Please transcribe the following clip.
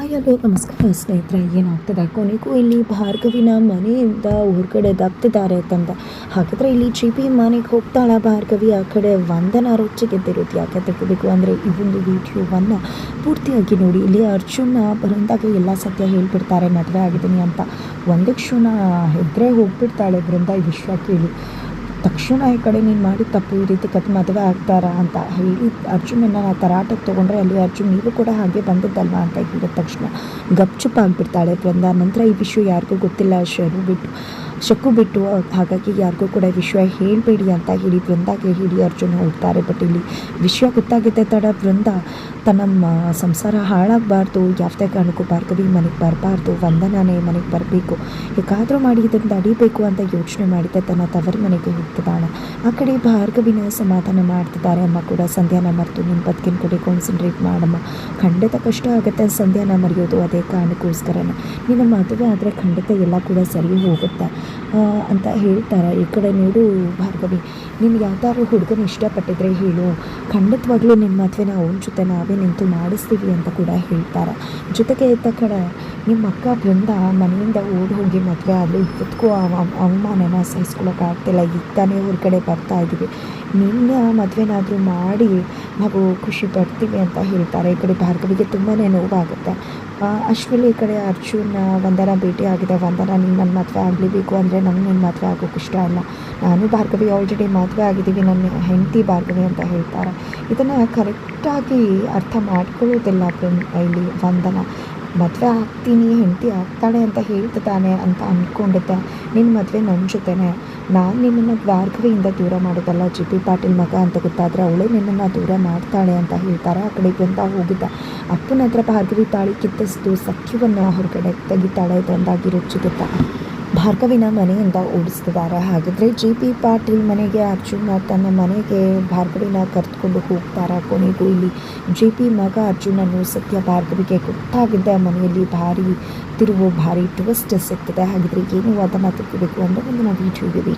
Hi hello ನಮಸ್ಕಾರ ಸ್ನೇಹಿತರೆ, ಏನಾಗ್ತದೆ ಕೊನೆಗೂ ಇಲ್ಲಿ ಭಾರ್ಗವಿನ ಮನೆಯಿಂದ ಹೊರಗಡೆ ದಬ್ತಿದ್ದಾರೆ ತಂದ. ಹಾಗಾದರೆ ಇಲ್ಲಿ ಜಿ ಪಿ ಮನೆಗೆ ಹೋಗ್ತಾಳ ಭಾರ್ಗವಿ, ಆ ಕಡೆ ವಂದನ ರೊಚ್ಚಿಗೆದ್ದಿರುತ್ತೆ. ಯಾಕೆ ತೆಗಿಬೇಕು ಅಂದರೆ ಈ ಒಂದು ವಿಡಿಯೋವನ್ನು ಪೂರ್ತಿಯಾಗಿ ನೋಡಿ. ಇಲ್ಲಿ ಅರ್ಜುನ ಬೃಂದಾಗೆ ಎಲ್ಲ ಸತ್ಯ ಹೇಳ್ಬಿಡ್ತಾರೆ ಮದುವೆ ಆಗಿದ್ದೀನಿ ಅಂತ. ಒಂದು ಕ್ಷಣ ಹೆದ್ರೆ ಹೋಗ್ಬಿಡ್ತಾಳೆ ಬೃಂದ ಈ ವಿಷಯ ಕೇಳಿ. ತಕ್ಷಣ ಈ ಕಡೆ ನೀನು ಮಾಡಿ ತಪ್ಪು ಈ ರೀತಿ ಮದುವೆ ಆಗ್ತಾರಾ ಅಂತ ಹೇಳಿ ಅರ್ಜುನನ್ನು ತರಾಟಕ್ಕೆ ತೊಗೊಂಡ್ರೆ ಅಲ್ಲಿ ಅರ್ಜುನ್ ನೀವು ಕೂಡ ಹಾಗೆ ಬಂದಿದ್ದಲ್ವಾ ಅಂತ ಹೇಳಿದ ತಕ್ಷಣ ಗಪ್ಚುಪ್ ಆಗಿಬಿಡ್ತಾಳೆ ಬೃಂದ. ನಂತರ ಈ ವಿಷಯ ಯಾರಿಗೂ ಗೊತ್ತಿಲ್ಲ, ಶಕ್ಕು ಬಿಟ್ಟು ಹಾಗಾಗಿ ಯಾರಿಗೂ ಕೂಡ ವಿಷಯ ಹೇಳಬೇಡಿ ಅಂತ ಹೇಳಿ ಬೃಂದಾಗೆ ಹೇಳಿ ಅರ್ಜುನ ಹೋಗ್ತಾರೆ. ಬಟ್ ಇಲ್ಲಿ ವಿಷಯ ಗೊತ್ತಾಗಿದೆ ತಡ ಬೃಂದ ತನ್ನ ಸಂಸಾರ ಹಾಳಾಗಬಾರ್ದು, ಯಾವುದೇ ಕಾರಣಕ್ಕೂ ಭಾರ್ಗವಿ ಮನೆಗೆ ಬರಬಾರ್ದು, ವಂದನಾನೇ ಮನೆಗೆ ಬರಬೇಕು, ಹೇಗಾದರೂ ಮಾಡಿ ಇದನ್ನು ತಡಿಬೇಕು ಅಂತ ಯೋಚನೆ ಮಾಡಿದ್ದೆ ತನ್ನ ತವರಿ ಮನೆಗೆ ಹೋಗ್ತಿದ್ದಾಳೆ. ಆ ಕಡೆ ಭಾರ್ಗವಿನ ಸಮಾಧಾನ ಮಾಡ್ತಿದ್ದಾರೆ. ಅಮ್ಮ ಕೂಡ ಸಂಧ್ಯಾನ ಮರೆತು ನಿಮ್ಮ ಬದುಕಿನ ಕಡೆ ಕಾನ್ಸಂಟ್ರೇಟ್ ಮಾಡಮ್ಮ, ಖಂಡಿತ ಕಷ್ಟ ಆಗುತ್ತೆ ಸಂಧ್ಯಾನ ಮರೆಯೋದು, ಅದೇ ಕಾರಣಕ್ಕೋಸ್ಕರನೇ ನಿನ್ನ ಮದುವೆ ಆದರೆ ಖಂಡಿತ ಎಲ್ಲ ಕೂಡ ಸರಿ ಹೋಗುತ್ತೆ ಅಂತ ಹೇಳ್ತಾರೆ. ಈ ಕಡೆ ನೋಡು ಭಾರ್ಗವಿ, ನಿಮ್ಗೆ ಯಾವ್ದಾದ್ರು ಹುಡುಗನ ಇಷ್ಟಪಟ್ಟಿದ್ರೆ ಹೇಳು, ಖಂಡಿತವಾಗ್ಲೂ ನಿಮ್ಮ ಮದುವೆನ ಅವನ ಜೊತೆ ನಾವೇ ನಿಂತು ಮಾಡಿಸ್ತೀವಿ ಅಂತ ಕೂಡ ಹೇಳ್ತಾರೆ. ಜೊತೆಗೆ ಇದ್ದ ಕಡೆ ನಿಮ್ಮ ಅಕ್ಕ ಬೃಂದ ಮನೆಯಿಂದ ಓಡಿ ಹೋಗಿ ಮದುವೆ ಆಗಲಿ, ಇವತ್ತಿಗೂ ಅವಮಾನನ ಸಹಿಸ್ಕೊಳ್ಳೋಕ್ಕಾಗ್ತಿಲ್ಲ, ಈಗ ತಾನೇ ಹೊರಗಡೆ ಬರ್ತಾ ಇದ್ದೀವಿ, ನಿನ್ನ ಮದುವೆನಾದರೂ ಮಾಡಿ ನಾವು ಖುಷಿ ಪಡ್ತೀವಿ ಅಂತ ಹೇಳ್ತಾರೆ. ಈ ಕಡೆ ಭಾರ್ಗವಿಗೆ ತುಂಬಾ ನೋವಾಗುತ್ತೆ. ಅಷ್ಟರಲ್ಲಿ ಈ ಕಡೆ ಅರ್ಜುನ ವಂದನ ಭೇಟಿ ಆಗಿದೆ. ವಂದನ ನೀನು ನನ್ನ ಮದುವೆ ಆಗಲೇಬೇಕು ಅಂದರೆ ನಂಗೆ ನಿನ್ನ ಮದುವೆ ಆಗೋಕ್ಕೆ ಇಷ್ಟ ಇಲ್ಲ, ನಾನು ಭಾರ್ಗವಿ ಆಲ್ರೆಡಿ ಮದುವೆ ಆಗಿದ್ದೀವಿ, ನನ್ನ ಹೆಂಡತಿ ಭಾರ್ಗವಿ ಅಂತ ಹೇಳ್ತಾರೆ. ಇದನ್ನು ಕರೆಕ್ಟಾಗಿ ಅರ್ಥ ಮಾಡ್ಕೊಳ್ಳೋದಿಲ್ಲ ಇಲ್ಲಿ ವಂದನ. ಮದುವೆ ಆಗ್ತೀನಿ, ಹೆಂಡತಿ ಆಗ್ತಾಳೆ ಅಂತ ಹೇಳ್ತಿದ್ದಾನೆ ಅಂತ ಅಂದ್ಕೊಂಡಿದ್ದೆ, ನಿನ್ನ ಮದುವೆ ನನ್ನ ಜೊತೆನೇ, ನಾನು ನಿನ್ನನ್ನು ಭಾರ್ಗವಿಯಿಂದ ದೂರ ಮಾಡೋದಲ್ಲ, ಜಿ ಪಿ ಪಾಟೀಲ್ ಮಗ ಅಂತ ಗೊತ್ತಾದರೆ ಅವಳೇ ನಿನ್ನನ್ನು ದೂರ ಮಾಡ್ತಾಳೆ ಅಂತ ಹೇಳ್ತಾರೆ. ಆ ಕಡೆ ಬಂದ ಹೋಗಿದ್ದ ಅಪ್ಪನ ಹತ್ರ ಭಾರ್ಗವಿ ತಾಳಿ ಕಿತ್ತಿಸ್ದು ಸತ್ಯವನ್ನು ಹೊರಗಡೆ ತೆಗಿತಾಳೆ. ಇದೊಂದಾಗಿ ರುಚಿಗುತ್ತಾ ಭಾರ್ಗವಿನ ಮನೆಯಿಂದ ಓಡಿಸ್ತಿದ್ದಾರೆ. ಹಾಗಿದ್ರೆ ಜಿ ಪಿ ಪಾಟೀಲ್ ಮನೆಗೆ ಅರ್ಜುನ ತನ್ನ ಮನೆಗೆ ಭಾರ್ಗವಿನ ಕರೆದುಕೊಂಡು ಹೋಗ್ತಾರೆ. ಕೊನೆಗೂ ಇಲ್ಲಿ ಜಿ ಪಿ ಮಗ ಅರ್ಜುನನ್ನು ಸತ್ಯ ಭಾರ್ಗವಿಗೆ ಗೊತ್ತಾಗಿದ್ದ ಮನೆಯಲ್ಲಿ ಭಾರಿ ತಿರುವು, ಭಾರಿ ಟ್ವಿಸ್ಟ್ ಸಿಗ್ತದೆ. ಹಾಗಿದ್ರೆ ಏನು ಅದನ್ನು ತಿಳ್ಕೋಬೇಕು ಅಂದರೆ ಒಂದು ನಾವು ವಿಡಿಯೋಗೆ